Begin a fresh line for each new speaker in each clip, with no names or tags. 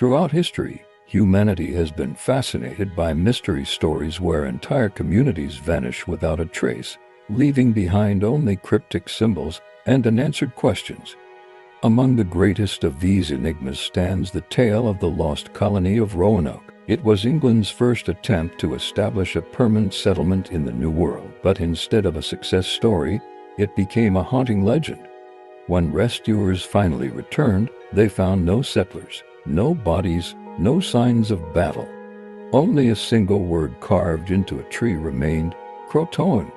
Throughout history, humanity has been fascinated by mystery stories where entire communities vanish without a trace, leaving behind only cryptic symbols and unanswered questions. Among the greatest of these enigmas stands the tale of the Lost Colony of Roanoke. It was England's first attempt to establish a permanent settlement in the New World, but instead of a success story, it became a haunting legend. When rescuers finally returned, they found no settlers, no bodies, no signs of battle. Only a single word carved into a tree remained: Croatoan.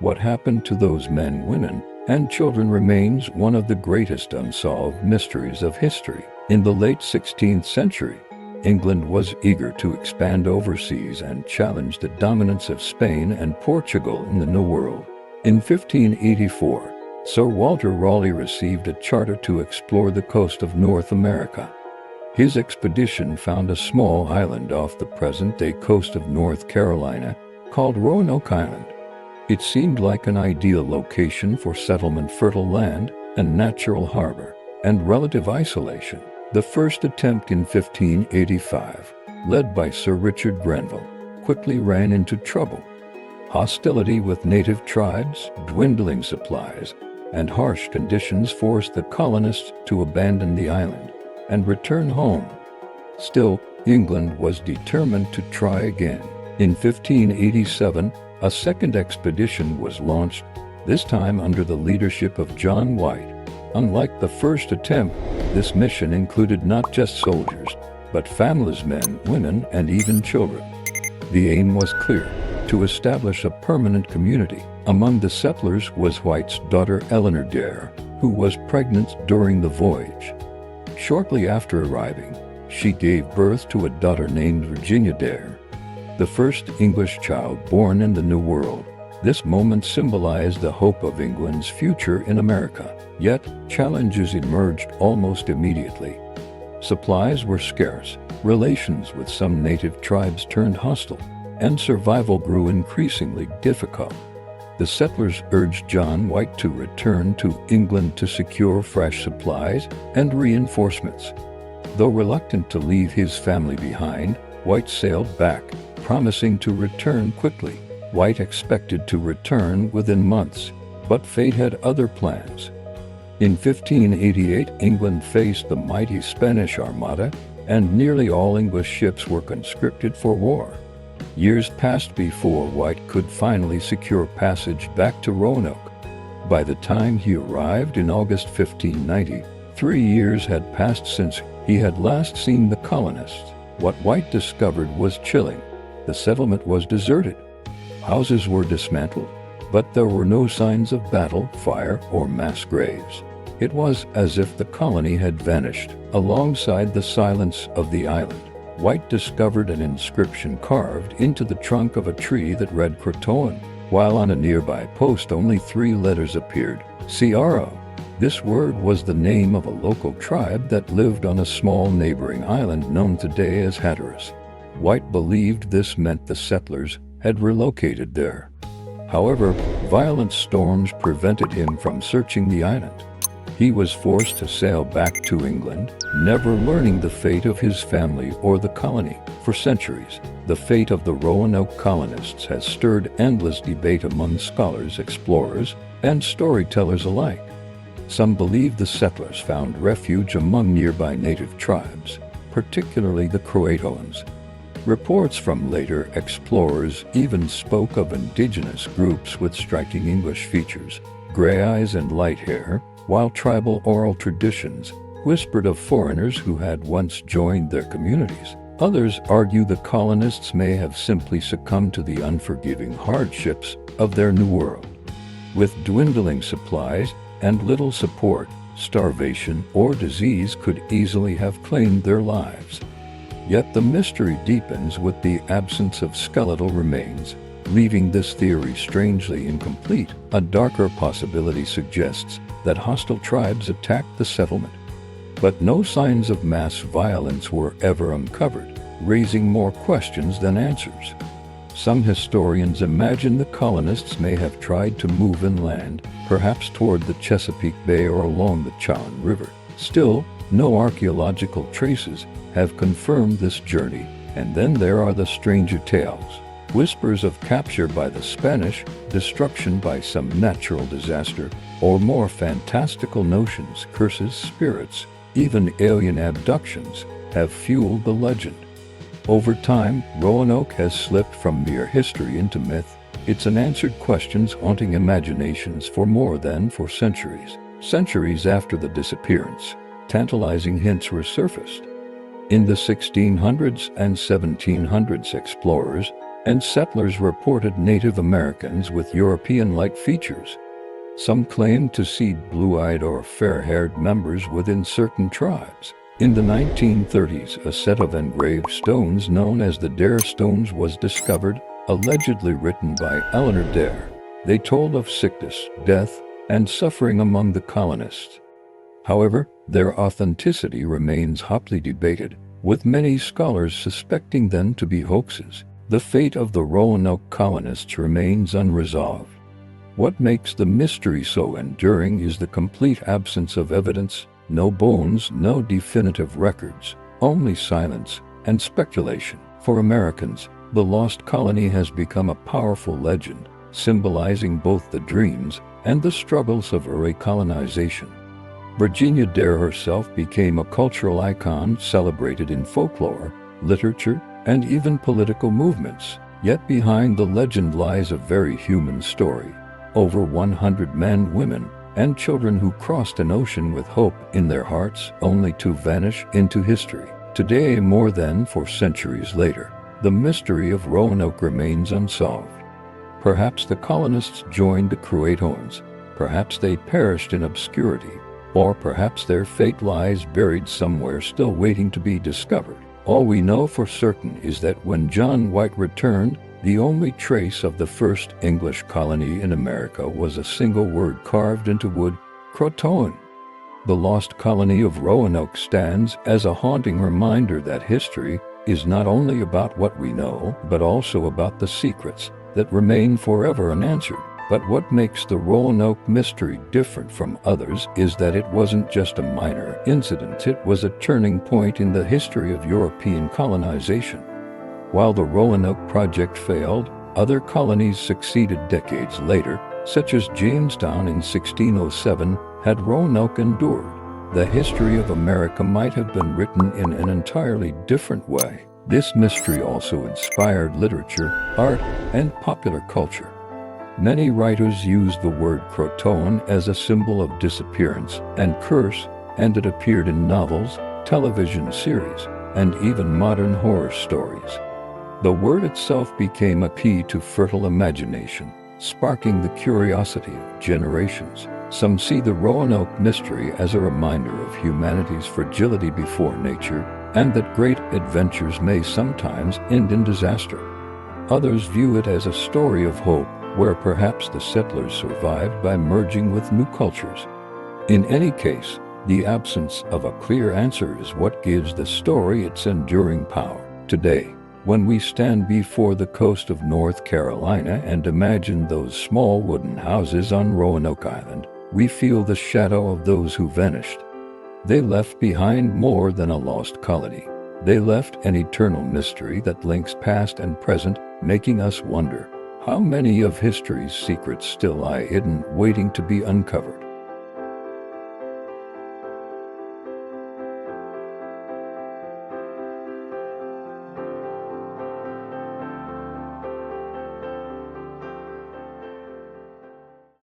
What happened to those men, women, and children remains one of the greatest unsolved mysteries of history. In the late 16th century, England was eager to expand overseas and challenge the dominance of Spain and Portugal in the New World. In 1584, Sir Walter Raleigh received a charter to explore the coast of North America. His expedition found a small island off the present-day coast of North Carolina called Roanoke Island. It seemed like an ideal location for settlement, fertile land, a natural harbor, and relative isolation. The first attempt in 1585, led by Sir Richard Grenville, quickly ran into trouble. Hostility with native tribes, dwindling supplies, and harsh conditions forced the colonists to abandon the island and return home. Still, England was determined to try again. In 1587, a second expedition was launched, this time under the leadership of John White. Unlike the first attempt, this mission included not just soldiers, but families, men, women, and even children. The aim was clear: to establish a permanent community. Among the settlers was White's daughter Eleanor Dare, who was pregnant during the voyage. Shortly after arriving, she gave birth to a daughter named Virginia Dare, the first English child born in the New World. This moment symbolized the hope of England's future in America. Yet, challenges emerged almost immediately. Supplies were scarce, relations with some native tribes turned hostile, and survival grew increasingly difficult. The settlers urged John White to return to England to secure fresh supplies and reinforcements. Though reluctant to leave his family behind, White sailed back, promising to return quickly. White expected to return within months, but fate had other plans. In 1588, England faced the mighty Spanish Armada, and nearly all English ships were conscripted for war. Years passed before White could finally secure passage back to Roanoke. By the time he arrived in August 1590, 3 years had passed since he had last seen the colonists. What White discovered was chilling. The settlement was deserted. Houses were dismantled, but there were no signs of battle, fire, or mass graves. It was as if the colony had vanished. Alongside the silence of the island, White discovered an inscription carved into the trunk of a tree that read Croatoan, while on a nearby post only 3 letters appeared: Cro. This word was the name of a local tribe that lived on a small neighboring island known today as Hatteras. White believed this meant the settlers had relocated there. However, violent storms prevented him from searching the island. He was forced to sail back to England, never learning the fate of his family or the colony. For centuries, the fate of the Roanoke colonists has stirred endless debate among scholars, explorers, and storytellers alike. Some believe the settlers found refuge among nearby native tribes, particularly the Croatoans. Reports from later explorers even spoke of indigenous groups with striking English features, gray eyes and light hair, while tribal oral traditions whispered of foreigners who had once joined their communities. Others argue the colonists may have simply succumbed to the unforgiving hardships of their New World. With dwindling supplies and little support, starvation or disease could easily have claimed their lives. Yet the mystery deepens with the absence of skeletal remains, leaving this theory strangely incomplete. A darker possibility suggests that hostile tribes attacked the settlement, but no signs of mass violence were ever uncovered, raising more questions than answers. Some historians imagine the colonists may have tried to move inland, perhaps toward the Chesapeake Bay or along the Chowan River. Still, No archaeological traces have confirmed this journey, and then there are the stranger tales. Whispers of capture by the Spanish, destruction by some natural disaster, or more fantastical notions, curses, spirits, even alien abductions, have fueled the legend. Over time, Roanoke has slipped from mere history into myth, its unanswered questions haunting imaginations for more than 4 centuries. Centuries after the disappearance, tantalizing hints were surfaced. In the 1600s and 1700s, explorers and settlers reported Native Americans with European-like features. Some claimed to see blue-eyed or fair-haired members within certain tribes. In the 1930s, a set of engraved stones known as the Dare Stones was discovered, allegedly written by Eleanor Dare. They told of sickness, death, and suffering among the colonists. However, their authenticity remains hotly debated, with many scholars suspecting them to be hoaxes. The fate of the Roanoke colonists remains unresolved. What makes the mystery so enduring is the complete absence of evidence, no bones, no definitive records, only silence and speculation. For Americans, the Lost Colony has become a powerful legend, symbolizing both the dreams and the struggles of early colonization. Virginia Dare herself became a cultural icon celebrated in folklore, literature, and even political movements. Yet behind the legend lies a very human story. Over 100 men, women, and children who crossed an ocean with hope in their hearts, only to vanish into history. Today, more than 4 centuries later, the mystery of Roanoke remains unsolved. Perhaps the colonists joined the Croatoans, perhaps they perished in obscurity, or perhaps their fate lies buried somewhere still waiting to be discovered. All we know for certain is that when John White returned, the only trace of the first English colony in America was a single word carved into wood: Croatoan. The Lost Colony of Roanoke stands as a haunting reminder that history is not only about what we know, but also about the secrets that remain forever unanswered. But what makes the Roanoke mystery different from others is that it wasn't just a minor incident, it was a turning point in the history of European colonization. While the Roanoke project failed, other colonies succeeded decades later, such as Jamestown in 1607. Had Roanoke endured, the history of America might have been written in an entirely different way. This mystery also inspired literature, art, and popular culture. Many writers used the word Croatoan as a symbol of disappearance and curse, and it appeared in novels, television series, and even modern horror stories. The word itself became a key to fertile imagination, sparking the curiosity of generations. Some see the Roanoke mystery as a reminder of humanity's fragility before nature, and that great adventures may sometimes end in disaster. Others view it as a story of hope, where perhaps the settlers survived by merging with new cultures. In any case, the absence of a clear answer is what gives the story its enduring power. Today, when we stand before the coast of North Carolina and imagine those small wooden houses on Roanoke Island, we feel the shadow of those who vanished. They left behind more than a lost colony. They left an eternal mystery that links past and present, making us wonder, how many of history's secrets still lie hidden, waiting to be uncovered?